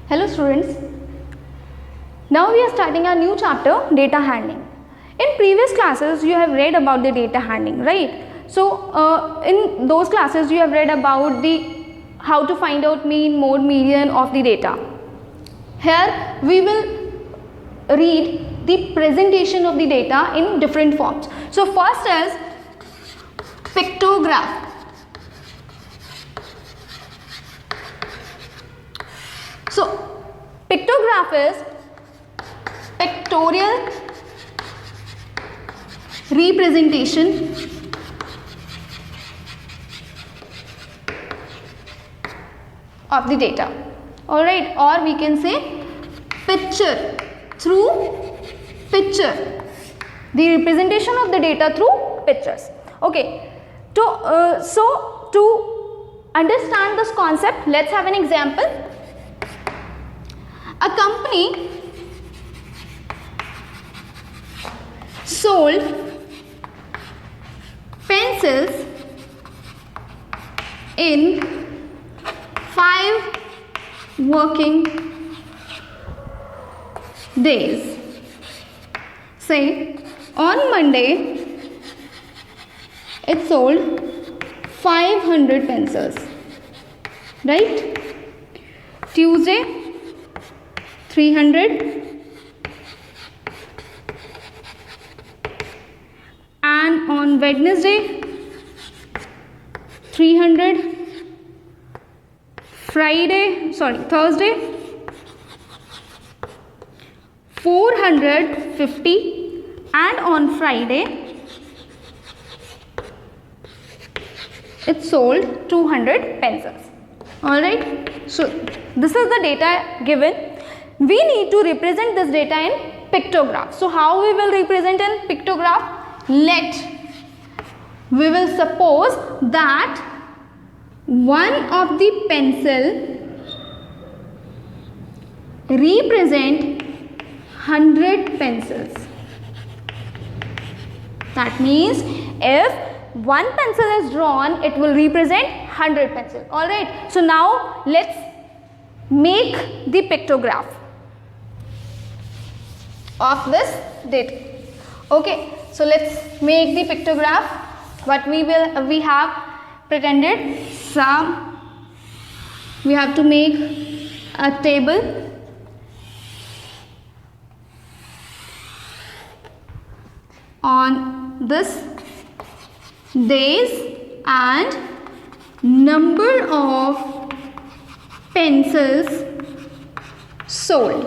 Hello students, now we are starting our new chapter, data handling. In previous classes you have read about the data handling, right? So in those classes you have read about the how to find out mean, mode, median of the data. Here we will read the presentation of the data in different forms. So first is pictograph. So pictograph is pictorial representation of the data, alright, or we can say picture, through picture, the representation of the data through pictures. Okay, so to understand this concept, let's have an example. A company sold pencils in 5 working days. Say on Monday it sold 500 pencils, right? Tuesday 300, and on Wednesday 300, Thursday 450, and on Friday it sold 200 pencils. Alright, so this is the data given. We need to represent this data in pictograph. So how we will represent in pictograph? We will suppose that one of the pencil represent 100 pencils. That means if one pencil is drawn, it will represent 100 pencil. Alright, so now let's make the pictograph of this data. Okay, so let's make the pictograph. What we have pretended we have to make a table on this days and number of pencils sold,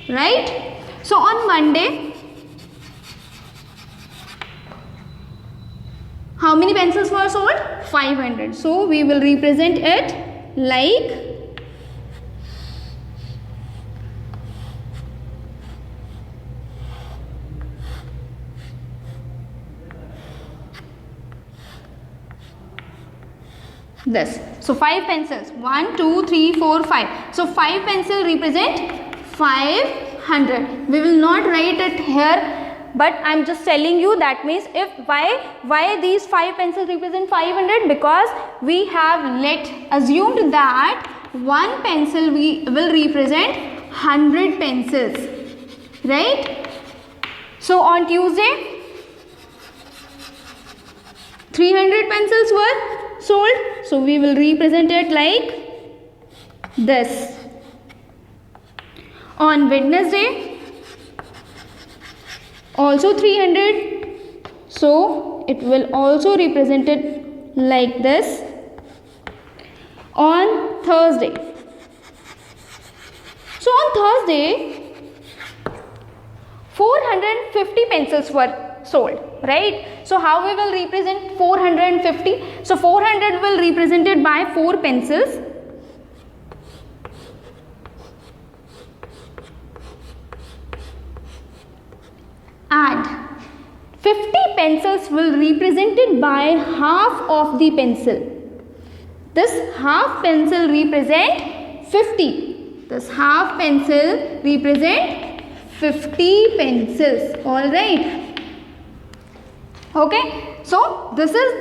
right? So on Monday, how many pencils were sold? 500. So we will represent it like this. So 5 pencils, 1, 2, 3, 4, 5. So 5 pencils represent 500. We will not write it here, but I am just telling you that means if why these 5 pencils represent 500, because we have assumed that one pencil will represent 100 pencils, right? So on Tuesday 300 pencils were sold, so we will represent it like this. On Wednesday also 300, so it will also represent it like this. On Thursday, so on Thursday 450 pencils were sold, right? So how we will represent 450? So 400 will represented by 4 pencils, and 50 pencils will represented by half of the pencil. This half pencil represent 50. This half pencil represent 50 pencils. Alright. Okay. So this is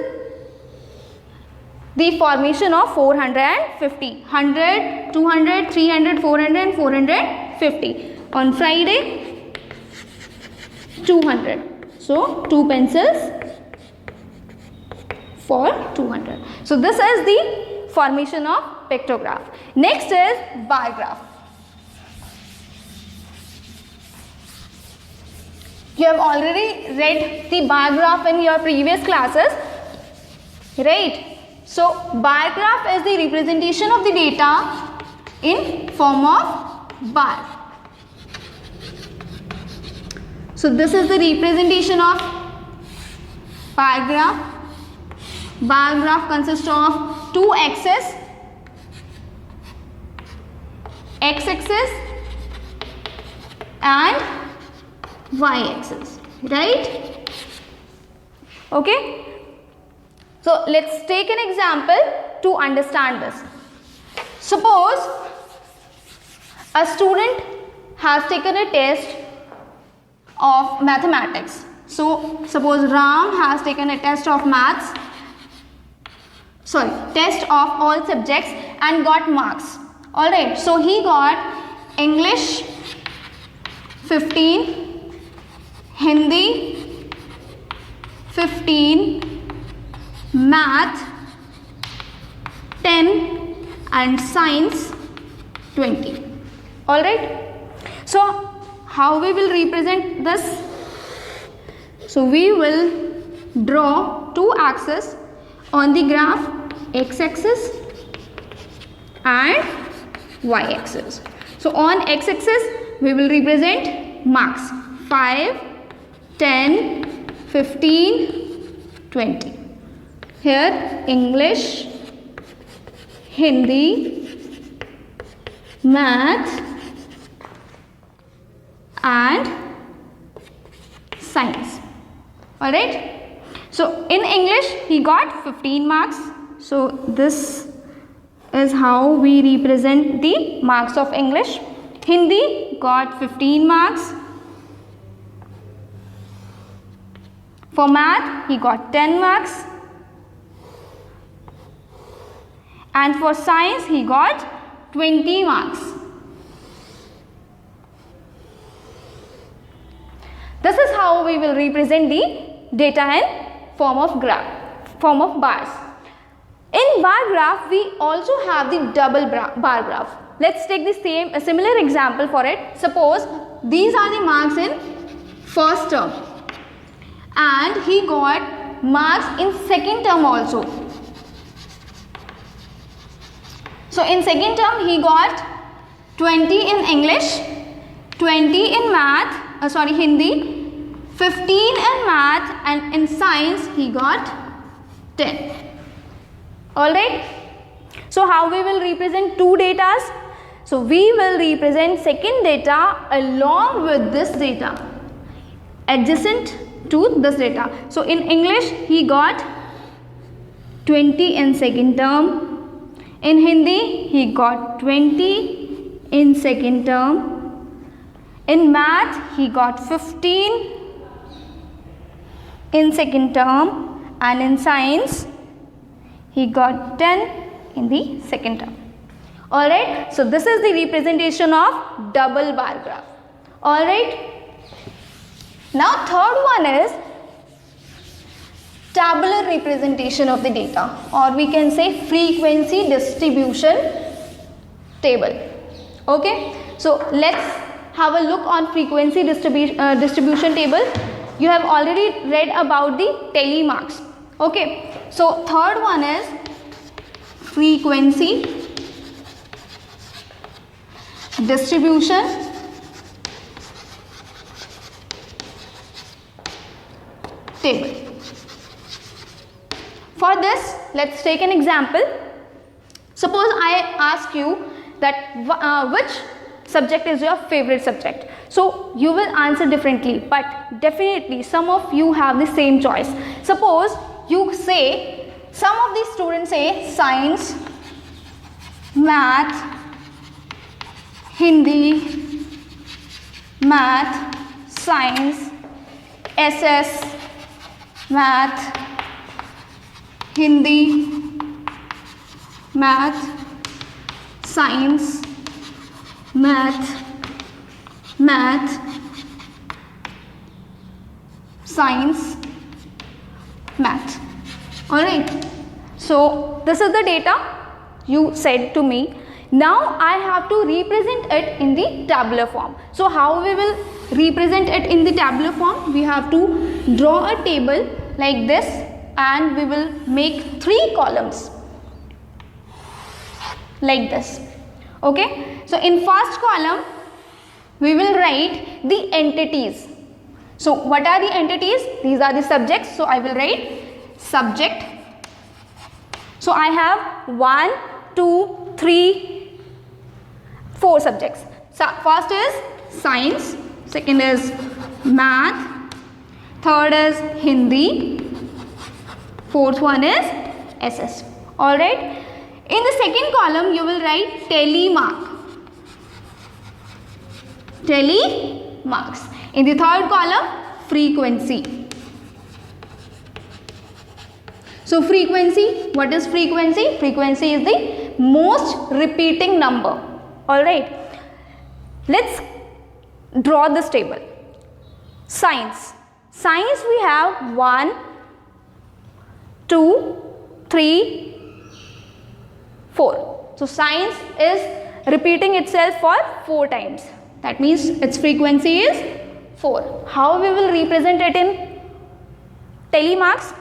the formation of 450. 100, 200, 300, 400 and 450. On Friday, 200. So 2 pencils for 200. So this is the formation of pictograph. Next is bar graph. You have already read the bar graph in your previous classes, right? So bar graph is the representation of the data in form of bar. So this is the representation of bar graph. Bar graph consists of two axes, x-axis and y-axis, right? Okay. So let's take an example to understand this. Suppose a student has taken a test of mathematics. So suppose Ram has taken a test of test of all subjects and got marks. Alright, so he got English 15, Hindi 15, Math 10 and Science 20. Alright, so how we will represent this? So we will draw two axes on the graph, x-axis and y-axis. So on x-axis we will represent marks 5, 10, 15, 20. Here English, Hindi, Math and Science. Alright. So in English he got 15 marks. So this is how we represent the marks of English. Hindi got 15 marks. For Math he got 10 marks. And for Science he got 20 marks. This is how we will represent the data in form of bars. In bar graph we also have the double bar graph. Let's take a similar example for it. Suppose these are the marks in first term and he got marks in second term also. So in second term he got 20 in English, 20 in Hindi, 15 in Math and in Science he got 10. Alright. So how we will represent two datas? So we will represent second data along with this data, adjacent to this data. So in English he got 20 in second term. In Hindi he got 20 in second term. In Math he got 15 in second term and in Science he got 10 in the second term. Alright, so this is the representation of double bar graph. Alright, now third one is tabular representation of the data, or we can say frequency distribution table. Okay, so let's have a look on frequency distribution table. You have already read about the telemarks. Okay, so third one is frequency distribution table. For this, let's take an example. Suppose I ask you that which subject is your favorite subject. So you will answer differently, but definitely some of you have the same choice. Suppose you say, some of these students say Science, Math, Hindi, Math, Science, SS, Math, Hindi, math, science, math, math, science, math. Alright, so this is the data you said to me. Now I have to represent it in the tabular form. So how we will represent it in the tabular form? We have to draw a table like this and we will make 3 columns like this. Okay, so in first column we will write the entities. So what are the entities? These are the subjects. So I will write subject. So I have 1, 2, 3, 4 subjects. So first is science, second is math, third is Hindi, fourth one is SS. Alright. In the second column you will write telemark. Telemarks. In the third column, frequency. So frequency, what is frequency? Frequency is the most repeating number. Alright. Let's draw this table. Science. Science we have 1, 2, 3, 4. So science is repeating itself for 4 times. That means its frequency is 4. How we will represent it in telemarks?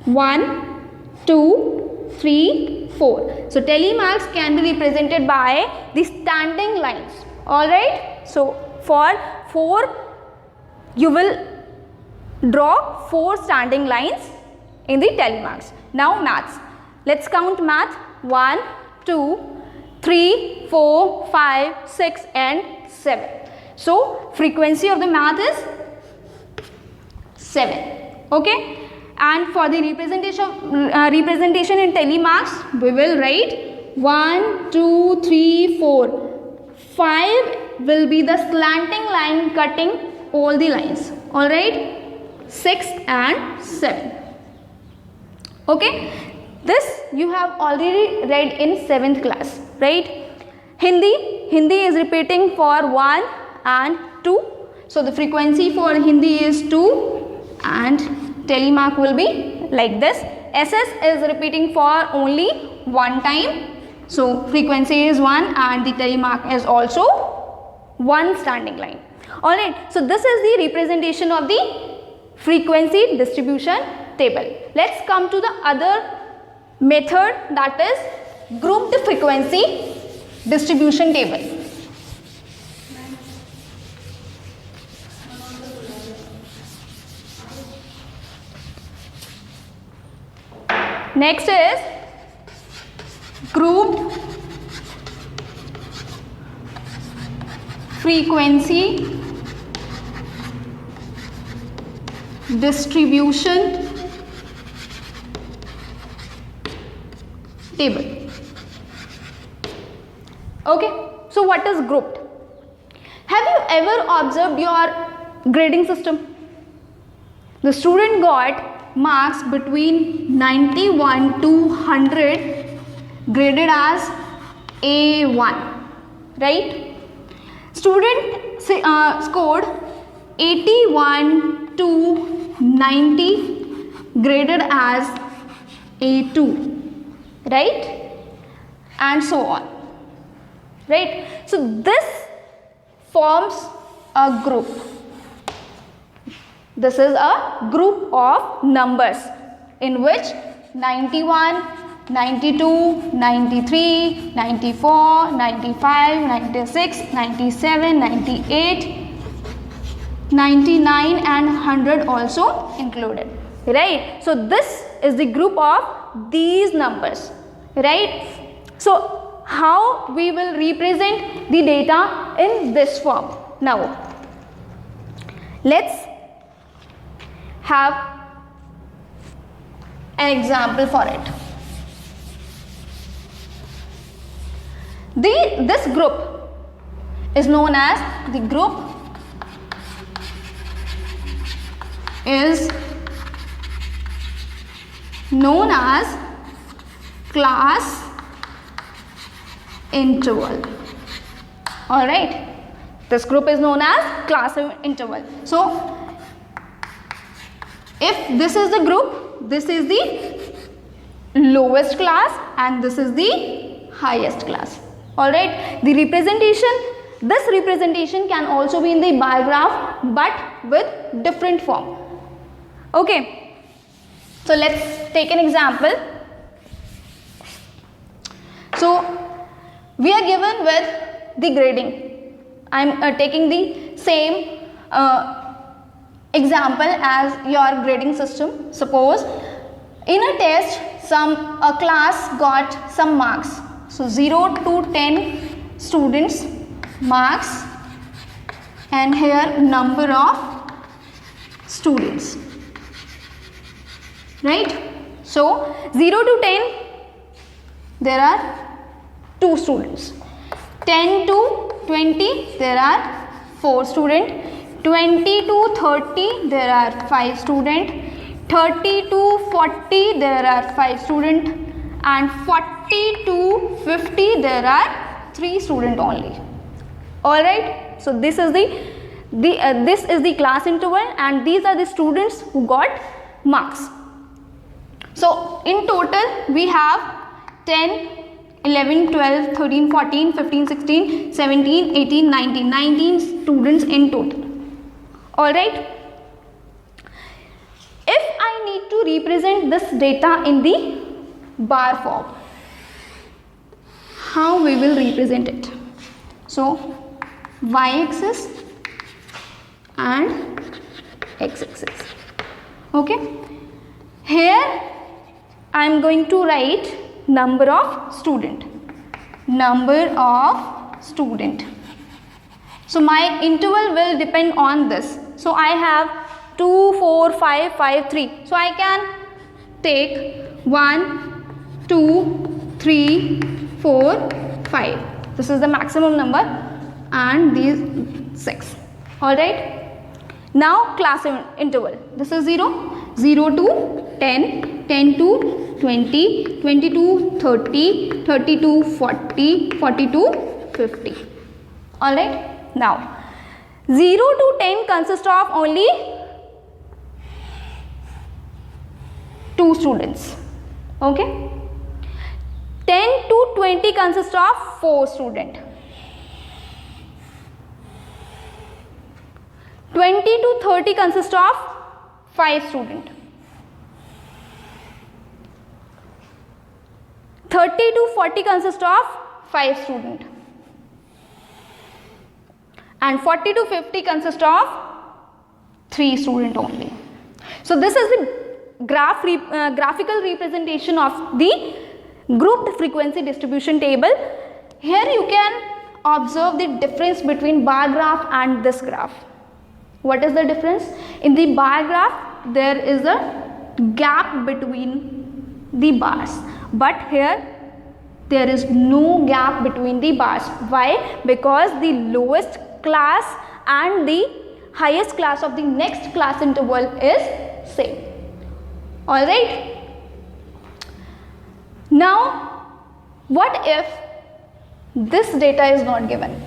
1, 2, 3, 4. So telemarks can be represented by the standing lines. Alright. So for 4 you will draw 4 standing lines in the telemarks. Now maths. Let's count math. 1, 2, 3, 4, 5, 6 and 7. So frequency of the math is 7. Okay. And for the representation in telemarks, we will write 1, 2, 3, 4. 5 will be the slanting line cutting all the lines. Alright. 6 and 7. Okay. This you have already read in 7th class. Right. Hindi is repeating for 1 and 2. So the frequency for Hindi is 2 and telemark will be like this. SS is repeating for only 1 time. So frequency is 1 and the telemark is also 1 standing line. Alright. So this is the representation of the frequency distribution table. Let's come to the other method, that is grouped frequency distribution table. Next is grouped frequency distribution table. Okay, so what is grouped? Have you ever observed your grading system? The student got marks between 91 to 100 graded as A1, right? Student scored 81 to 90 graded as A2. Right? And so on. Right? So this forms a group. This is a group of numbers in which 91, 92, 93, 94, 95, 96, 97, 98, 99 and 100 also included. Right? So this is the group of these numbers. Right? So how we will represent the data in this form? Now let's have an example for it. This group is known as the group is known as class interval. All right, this group is known as class interval. So if this is the group, this is the lowest class and this is the highest class. All right, the representation, this representation can also be in the bar graph but with different form. Okay, so let's take an example. So we are given with the grading. I am taking the same example as your grading system. Suppose in a test a class got some marks. So 0 to 10 students marks, and here number of students, right? So 0 to 10 there are 2 students, 10 to 20 there are 4 students, 20 to 30 there are 5 students, 30 to 40 there are 5 students, and 40 to 50 there are 3 students only. All right, so this is the class interval and these are the students who got marks. So in total we have 10, 11, 12, 13, 14, 15, 16, 17, 18, 19 students in total. All right, if I need to represent this data in the bar form, how we will represent it? So y-axis and x-axis. Okay, here I am going to write number of student. So my interval will depend on this. So I have 2, 4, 5, 5, 3. So I can take 1, 2, 3, 4, 5. This is the maximum number and these 6. All right. Now class interval. This is 0, 0 to 10, 10 to 20, 20 to 30, 30 to 40, 40 to 50. All right. Now 0 to 10 consists of only 2 students. Okay. 10 to 20 consists of 4 students. 20 to 30 consists of 5 students. 30 to 40 consists of 5 students. And 40 to 50 consists of 3 students only. So this is the graphical representation of the grouped frequency distribution table. Here you can observe the difference between bar graph and this graph. What is the difference? In the bar graph there is a gap between the bars, but here there is no gap between the bars. Why? Because the lowest class and the highest class of the next class interval is same. All right. Now what if this data is not given?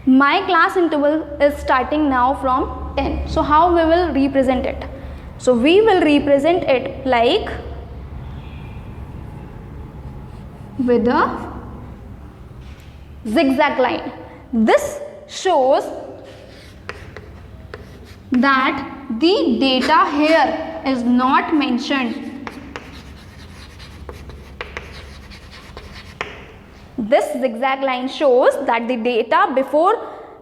My class interval is starting now from 10. So how we will represent it? So we will represent it like with a zigzag line. This shows that the data here is not mentioned. This zigzag line shows that the data before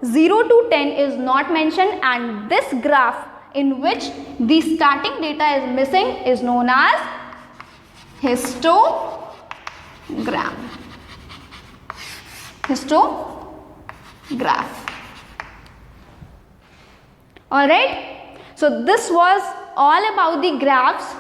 0 to 10 is not mentioned, and this graph in which the starting data is missing is known as histogram. Histograph. Alright. So this was all about the graphs